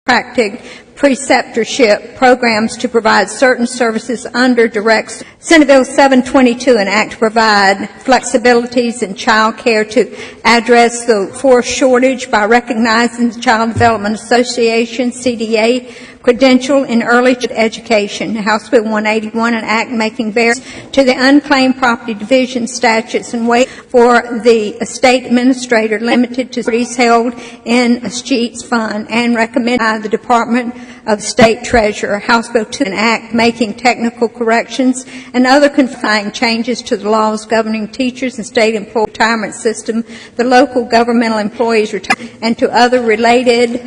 preceptorship programs to provide certain services under direct. Senate Bill 722, an act to provide flexibilities in child care to address the force shortage by recognizing the Child Development Association, CDA, credential in early education. House Bill 181, an act making various to the unclaimed property division statutes and wait for the estate administrator limited to properties held in a Sheets fund and recommended by the Department of State Treasurer. House Bill 2, an act making technical corrections and other confining changes to the laws governing teachers and state employee retirement system, the local governmental employees retirement, and to other related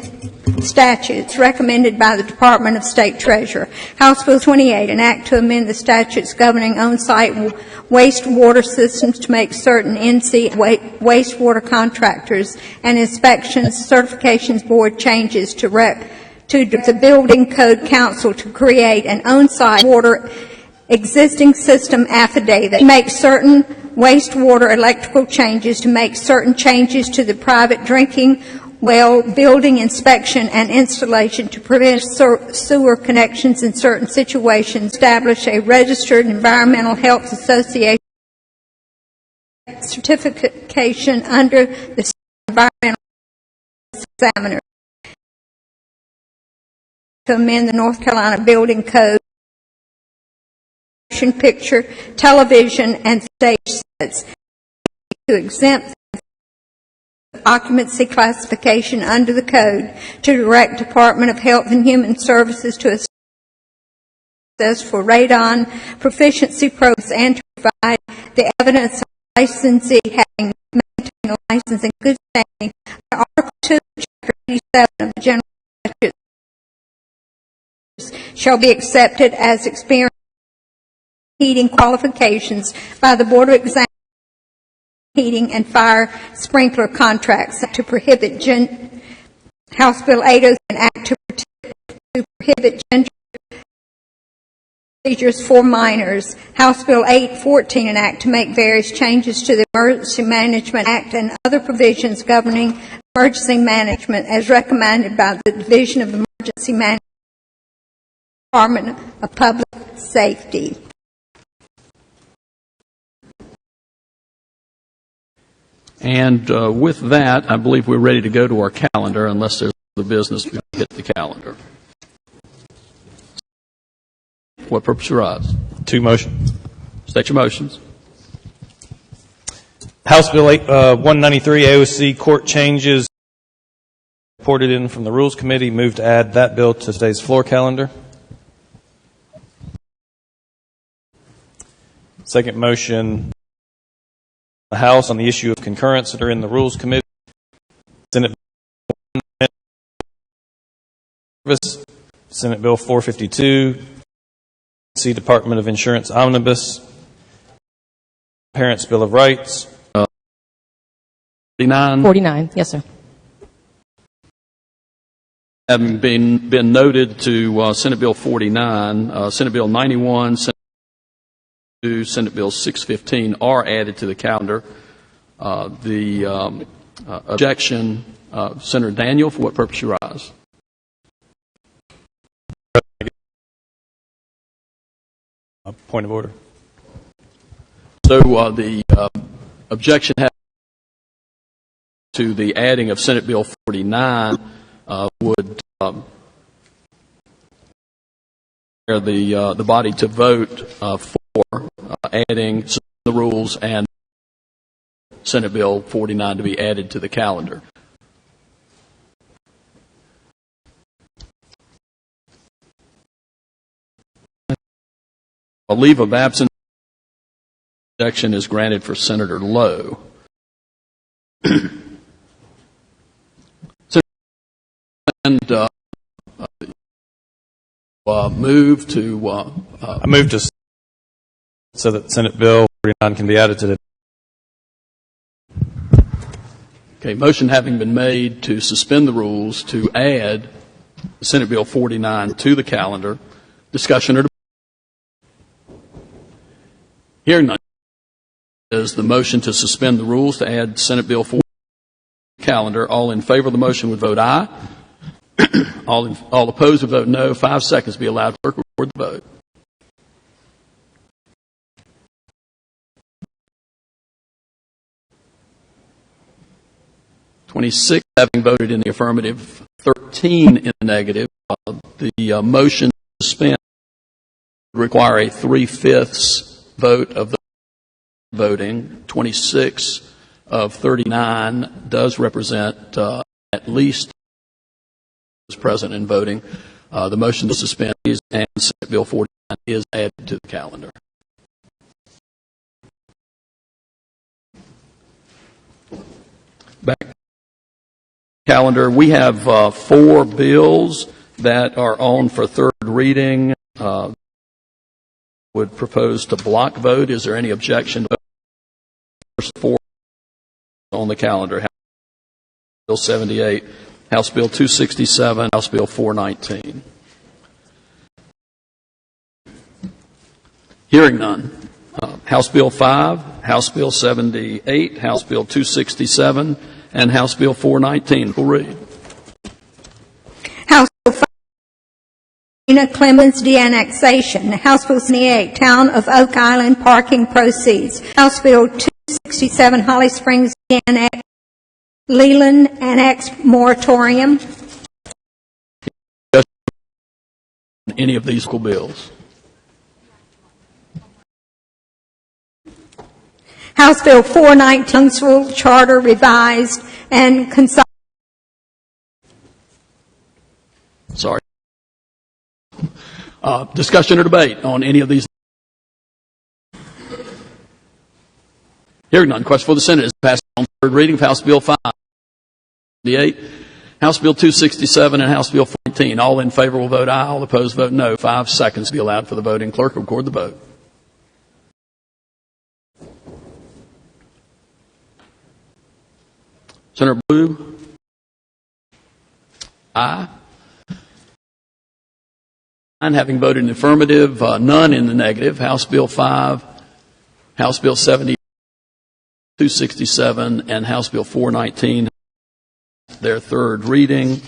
statutes recommended by the Department of State Treasurer. House Bill 28, an act to amend the statutes governing on-site wastewater systems to make certain NC wastewater contractors and inspections certifications board changes to the Building Code Council to create an on-site water existing system affidavit, make certain wastewater electrical changes, to make certain changes to the private drinking well building inspection and installation to prevent sewer connections in certain situations, establish a registered environmental health association certification under the environmental examiner, to amend the North Carolina Building Code, picture, television, and stage sets, to exempt occupancy classification under the code, to direct Department of Health and Human Services to assess for radon proficiency programs and to provide the evidence of licensee having maintained a license in good standing. Article 2, Chapter 87 of the General Statutes shall be accepted as experienced heating qualifications by the Board of Examination heating and fire sprinkler contracts, to prohibit House Bill 803, an act to prohibit gender procedures for minors. House Bill 814, an act to make various changes to the Emergency Management Act and other provisions governing emergency management as recommended by the Division of Emergency Management, Department of Public Safety. And with that, I believe we're ready to go to our calendar, unless there's other business we hit the calendar. What purpose arise? Two motions. State your motions. House Bill 193, AOC court changes, reported in from the Rules Committee. Move to add that bill to today's floor calendar. Second motion, the House on the issue of concurrence that are in the Rules Committee. Senate Bill 452, C Department of Insurance Omnibus, Parents' Bill of Rights. 49, yes, sir. Having been noted to Senate Bill 49, Senate Bill 91, Senate Bill 615 are added to the calendar. The objection, Senator Daniel, for what purpose you rise? Point of order. So the objection to the adding of Senate Bill 49 would the body to vote for adding the rules and Senate Bill 49 to be added to the calendar. A leave of absence objection is granted for Senator Lowe. And move to I move to so that Senate Bill 49 can be added to the. Okay, motion having been made to suspend the rules to add Senate Bill 49 to the calendar. Discussion or debate? Hearing none, is the motion to suspend the rules to add Senate Bill 49 to the calendar. All in favor of the motion would vote aye. All opposed would vote no. 5 seconds be allowed. Clerk will record the vote. (26) having voted in the affirmative, 13 in the negative. The motion to suspend would require a 3/5 vote of the voting. 26 of 39 does represent at least those present in voting. The motion to suspend is, and Senate Bill 49 is added to the calendar. Back to the calendar, we have 4 bills that are on for third reading. Would propose to block vote. Is there any objection to the first 4 on the calendar? House Bill 78, House Bill 267, House Bill 419. Hearing none. House Bill 5, House Bill 78, House Bill 267, and House Bill 419. We'll read. House Bill 5, Clemens de-annexation. House Bill 78, Town of Oak Island parking proceeds. House Bill 267, Holly Springs de-annex. Leland Annex moratorium. Any of these bills? House Bill 419, Huntsville Charter revised and consolidated. Sorry. Discussion or debate on any of these? Hearing none. Question for the Senate is passed on third reading of House Bill 5, House Bill 267, and House Bill 419. All in favor will vote aye. All opposed vote no. 5 seconds be allowed for the voting. Clerk will record the vote. Senator Blue? Aye. Having voted in the affirmative, none in the negative. House Bill 5, House Bill 70, 267, and House Bill 419, their third reading.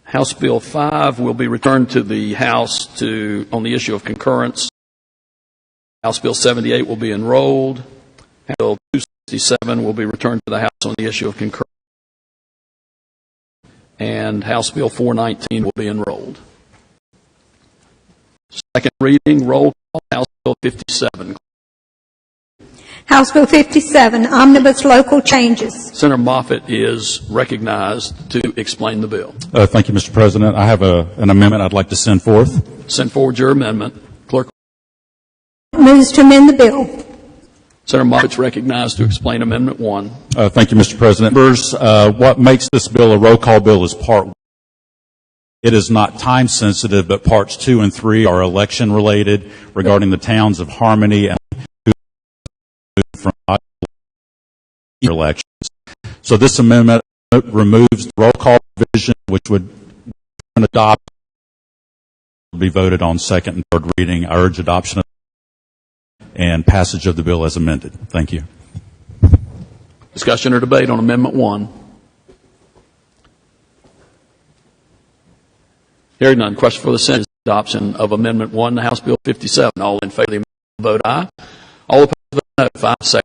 House Bill 5 will be returned to the House on the issue of concurrence. House Bill 78 will be enrolled. House Bill 267 will be returned to the House on the issue of concurrence. And House Bill 419 will be enrolled. Second reading, roll call, House Bill 57. House Bill 57, Omnibus Local Changes. Senator Moffitt is recognized to explain the bill. Thank you, Mr. President. I have an amendment I'd like to send forth. Send forward your amendment. Clerk. Moves to amend the bill. Senator Moffitt's recognized to explain Amendment 1. Thank you, Mr. President. Members, what makes this bill a roll call bill is Part 1. It is not time sensitive, but Parts 2 and 3 are election related regarding the towns of Harmony and from elections. So this amendment removes the roll call provision, which would adopt be voted on second and third reading. I urge adoption and passage of the bill as amended. Thank you. Discussion or debate on Amendment 1? Hearing none. Question for the Senate is adoption of Amendment 1 to House Bill 57. All in favor of the amendment vote aye. All opposed vote no. 5 seconds.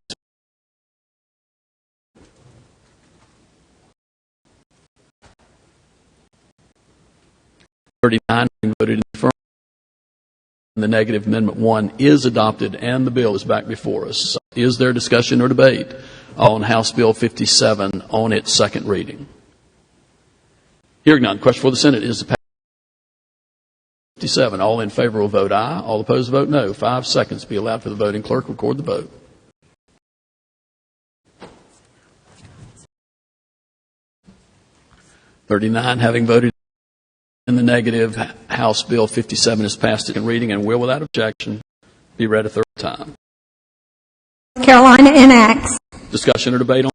(39) voted in affirmative. The negative. Amendment 1 is adopted and the bill is back before us. Is there discussion or debate on House Bill 57 on its second reading? Hearing none. Question for the Senate is to pass 57. All in favor will vote aye. All opposed vote no. 5 seconds be allowed for the voting. Clerk will record the vote. (39) having voted in the negative, House Bill 57 is passed in reading and will, without objection, be read a third time. Carolina enacts. Discussion or debate on?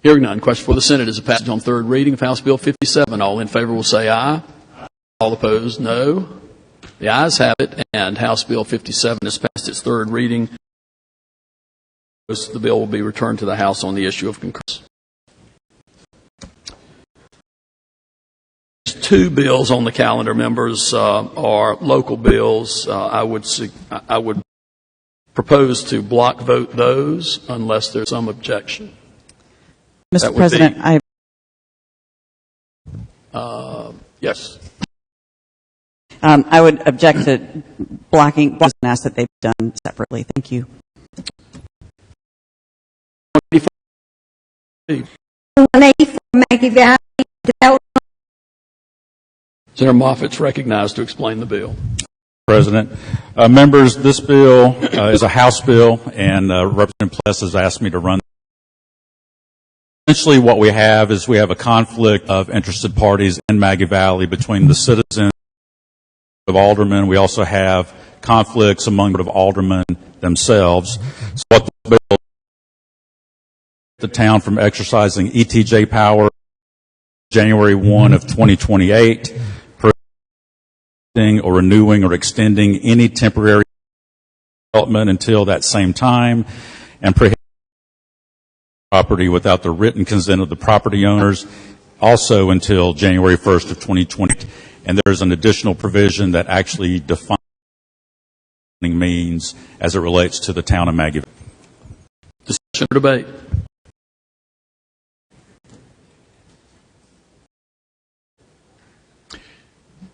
Hearing none. Question for the Senate is a passage on third reading of House Bill 57. All in favor will say aye. All opposed, no. The ayes have it, and House Bill 57 is passed its third reading. The bill will be returned to the House on the issue of concurrence. two bills on the calendar, members, are local bills. I would propose to block vote those unless there's some objection. That Mr. would President, be- Yes. I would object to blocking and ask that they be done separately. Thank you. 184 Maggie Valley Development. Senator Moffitt's recognized to explain the bill. President. Members, this bill is a House bill, and Representative Pless has asked me to run. Essentially, what we have is we have a conflict of interested parties in Maggie Valley between the citizens of aldermen. We also have conflicts among the aldermen themselves. So what the bill the town from exercising ETJ power January 1 of 2028, or renewing or extending any temporary development until that same time, and prohibit property without the written consent of the property owners also until January 1st of 2020. And there's an additional provision that actually defines what means as it relates to the town of Maggie. Discussion or debate?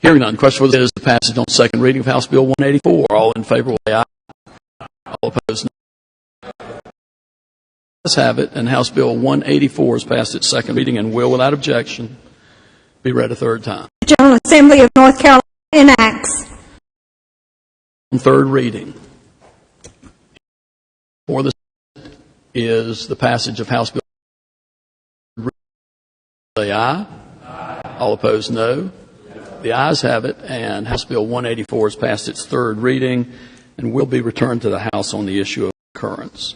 Hearing none. Question is the passage on second reading of House Bill 184. All in favor will say aye. All opposed, no. Let's have it, and House Bill 184 has passed its second reading and will, without objection, be read a third time. The General Assembly of North Carolina enacts. On third reading. For the Senate is the passage of House Bill. Say aye. Aye. All opposed, no. The ayes have it, and House Bill 184 has passed its third reading and will be returned to the House on the issue of concurrence.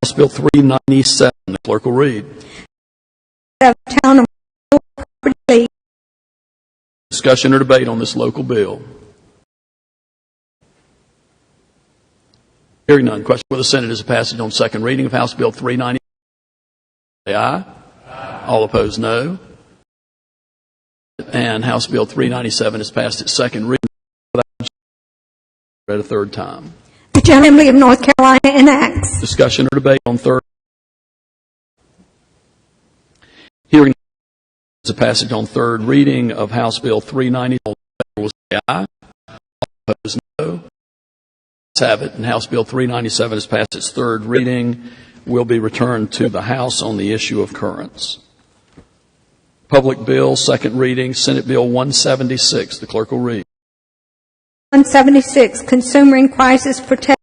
House Bill 397, the clerk will read. Of Town of Property League. Discussion or debate on this local bill? Hearing none. Question for the Senate is a passage on second reading of House Bill 390. Say aye. Aye. All opposed, no. And House Bill 397 has passed its second reading. Read a third time. The General Assembly of North Carolina enacts. Discussion or debate on third. Hearing is a passage on third reading of House Bill 390. All in favor will say aye. All opposed, no. Let's have it, and House Bill 397 has passed its third reading. Will be returned to the House on the issue of concurrence. Public bill, second reading, Senate Bill 176. The clerk will read. 176, Consumer and Crisis Protection,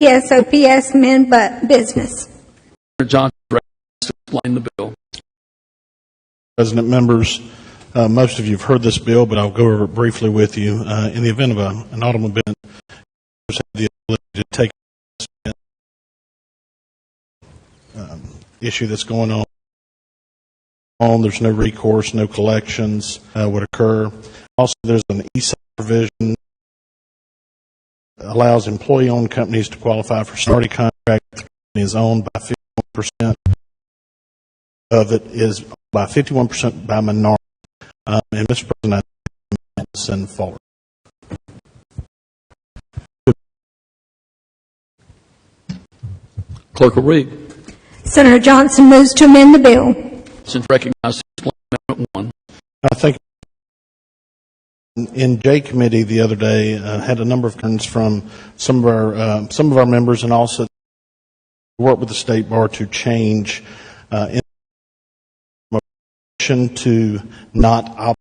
PSOPS men but business. Senator Johnson to explain the bill. President, members, most of you have heard this bill, but I'll go over it briefly with you. In the event of an automobile, have the ability to take issue that's going on. There's no recourse, no collections would occur. Also, there's an ESOP provision that allows employee-owned companies to qualify for starting contract. The company is owned by 51%. Of it is by 51% by minority. And Mr. President, I send forward. Clerk will read. Senator Johnson moves to amend the bill. Since recognized to explain Amendment 1. I think in J Committee the other day had a number of concerns from some of our members, and also work with the State Bar to change to not opt,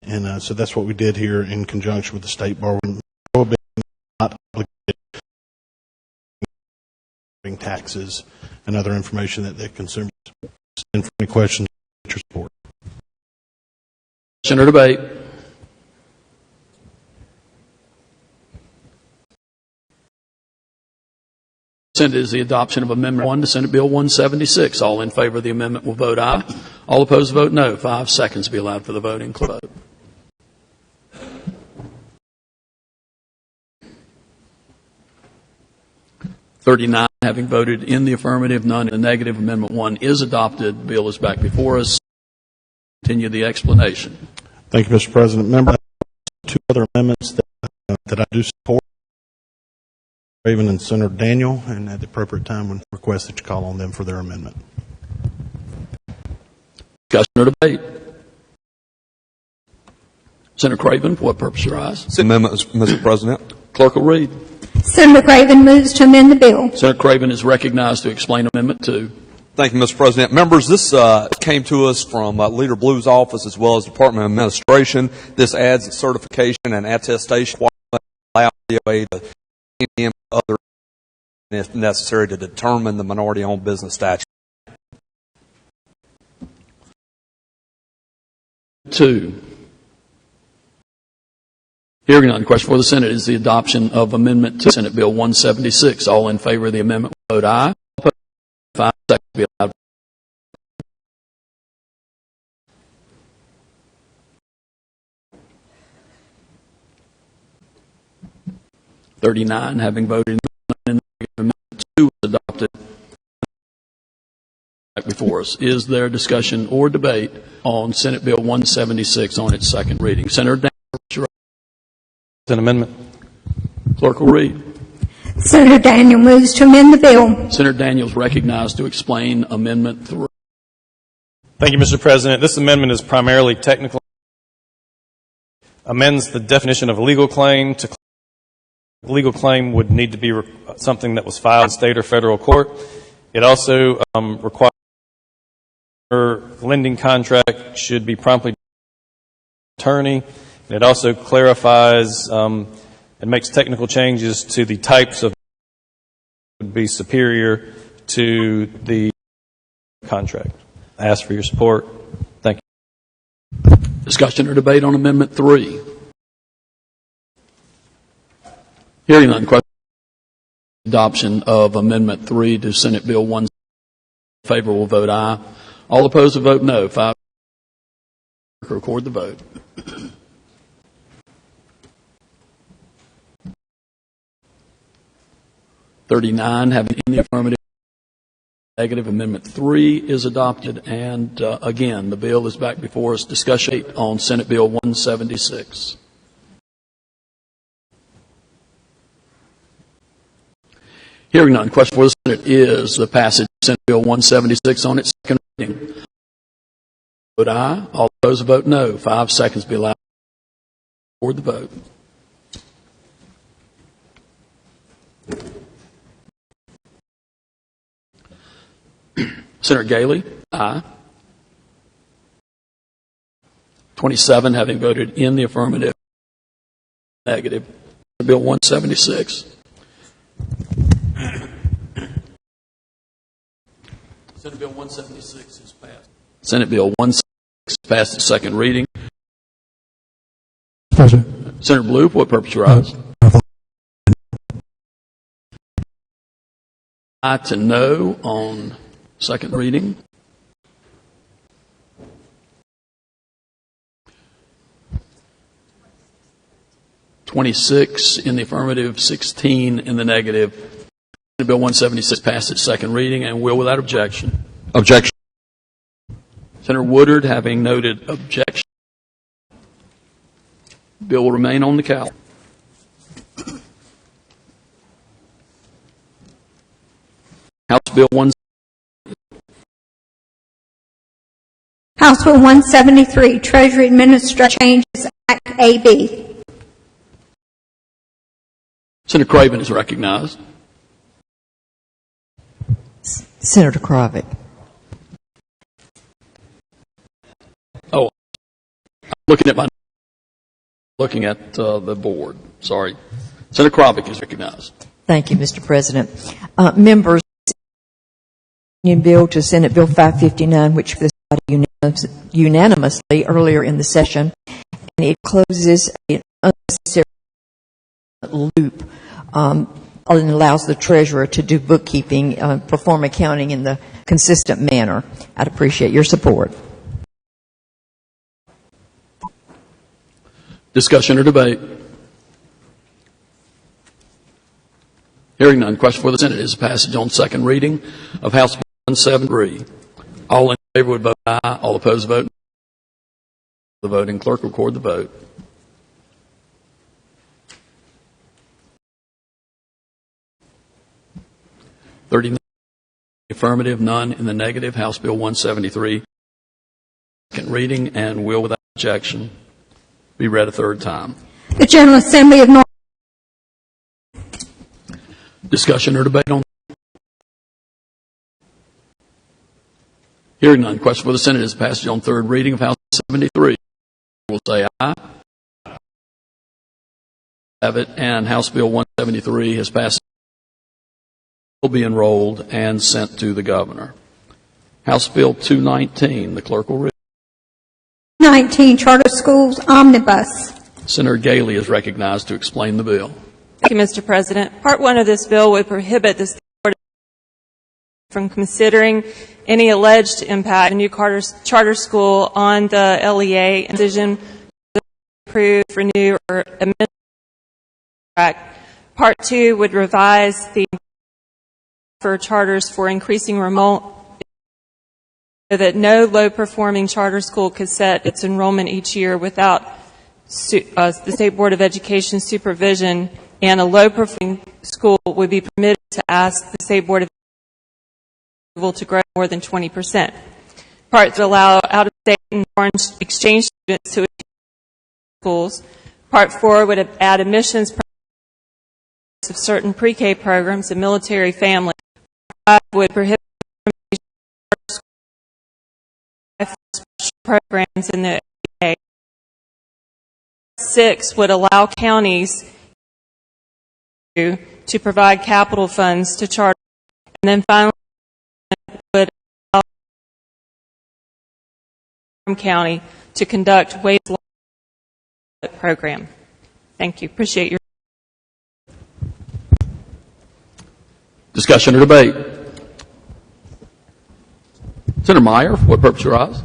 and so that's what we did here in conjunction with the State Bar. Not obligated taxes and other information that the consumers send for any questions. Support. Question or debate? Senate is the adoption of Amendment 1 to Senate Bill 176. All in favor of the amendment will vote aye. All opposed, vote no. 5 seconds be allowed for the voting. Vote. "39 having voted in the affirmative, none in the negative. Amendment 1 is adopted. The bill is back before us. Continue the explanation. Thank you, Mr. President. Member, two other amendments that I do support. Raven and Senator Daniel, and at the appropriate time, would request that you call on them for their amendment. Discussion or debate? Senator Craven, for what purpose you rise? Amendment, Mr. President. Clerk will read. Senator Craven moves to amend the bill. Senator Craven is recognized to explain Amendment 2. Thank you, Mr. President. Members, this came to us from Leader Blue's office as well as Department of Administration. This adds certification and attestation allow DOA to implement other if necessary to determine the minority-owned business statute. 2. Hearing none, the question for the Senate is the adoption of Amendment 2, Senate Bill 176. All in favor of the amendment will vote aye. 5 seconds be allowed. "39 having voted in Amendment 2 is adopted. Back before us. Is there discussion or debate on Senate Bill 176 on its second reading? Senator Daniel, An amendment. clerk will read. Senator Daniel moves to amend the bill. Senator Daniels recognized to explain Amendment 3. Thank you, Mr. President. This amendment is primarily technical. Amends the definition of a legal claim to legal claim would need to be something that was filed in state or federal court. It also requires lending contract should be promptly attorney. It also clarifies and makes technical changes to the types of would be superior to the contract. I ask for your support. Thank you. Discussion or debate on Amendment 3? Hearing none, question adoption of Amendment 3 to Senate Bill 1. In favor will vote aye. All opposed will vote no. 5. Record the vote. "39 having in the affirmative, negative. Amendment 3 is adopted, and again, the bill is back before us. Discussion on Senate Bill 176. Hearing none, question for the Senate is the passage of Senate Bill 176 on its second reading. Vote aye. All opposed will vote no. 5 seconds be allowed for the vote. Senator Galey, aye. 27 having voted in the affirmative, negative. Bill 176. Senate Bill 176 is passed. Senate Bill 176 passed its second reading. President. Senator Blue, for what purpose you rise? Aye to no on second reading. (26) in the affirmative, 16 in the negative. Senate Bill 176 passed its second reading and will without objection. Objection. Senator Woodard, having noted objection, bill will remain on the calendar. House Bill 1. House Bill 173, Treasury Administration Changes Act AB. Senator Craven is recognized. Senator Kravic. Oh, I'm looking at the board. Sorry. Senator Kravic is recognized. Thank you, Mr. President. Members, bill to Senate Bill 559, which was unanimously earlier in the session, and it closes an unnecessary loop and allows the treasurer to do bookkeeping, perform accounting in the consistent manner. I'd appreciate your support. Discussion or debate? Hearing none, question for the Senate is passage on second reading of House Bill 173. All in favor would vote aye. All opposed vote no. The voting clerk record the vote. Affirmative, none in the negative. House Bill 173, second reading, and will, without objection, be read a third time. The General Assembly of North Discussion or debate on? Hearing none, question for the Senate is passage on third reading of House 73. Will say aye. Have it, and House Bill 173 has passed. Will be enrolled and sent to the governor. House Bill 219, the clerk will read. 19 Charter Schools Omnibus. Senator Galey is recognized to explain the bill. Thank you, Mr. President. Part 1 of this bill would prohibit the state board from considering any alleged impact of a new charter school on the LEA and decision to approve, renew, or amend the contract. Part 2 would revise the for charters for increasing remote so that no low-performing charter school could set its enrollment each year without the State Board of Education supervision, and a low-performing school would be permitted to ask the State Board of Education to grow more than 20%. Part to allow out-of-state and foreign exchange students to attend schools. Part 4 would add admissions of certain pre-K programs and military families. 5 would prohibit special programs in the LEA. 6 would allow counties to provide capital funds to charter. And then finally, would allow county to conduct waste program. Thank you. Appreciate your Discussion or debate? Senator Meyer, for what purpose you rise?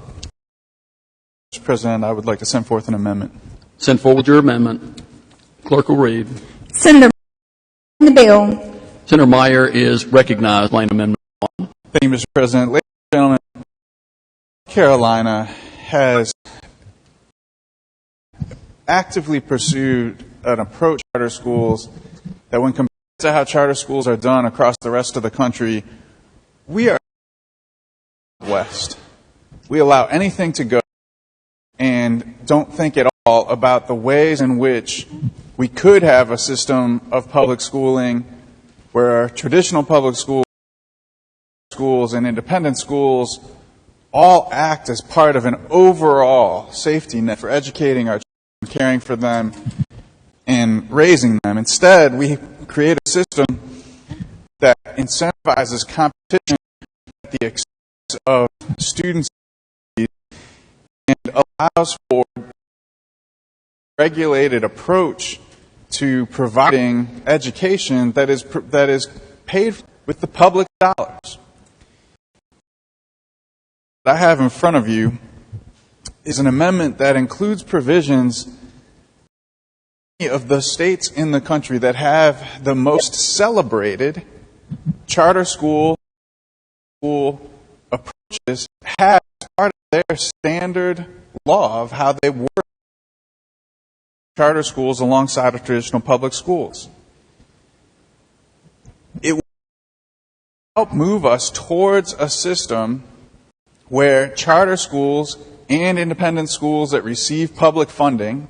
Mr. President, I would like to send forth an amendment. Send forward your amendment. Clerk will read. Senator the bill. Senator Meyer is recognized. Plain Amendment 1. Thank you, Mr. President. Ladies and gentlemen, North Carolina has actively pursued an approach to charter schools that, when compared to how charter schools are done across the rest of the country, we are west. We allow anything to go and don't think at all about the ways in which we could have a system of public schooling where traditional public schools and independent schools all act as part of an overall safety net for educating our children, caring for them, and raising them. Instead, we create a system that incentivizes competition at the expense of students and allows for a regulated approach to providing education that is paid with the public dollars. What I have in front of you is an amendment that includes provisions of the states in the country that have the most celebrated charter school approaches have part of their standard law of how they work charter schools alongside of traditional public schools. It will help move us towards a system where charter schools and independent schools that receive public funding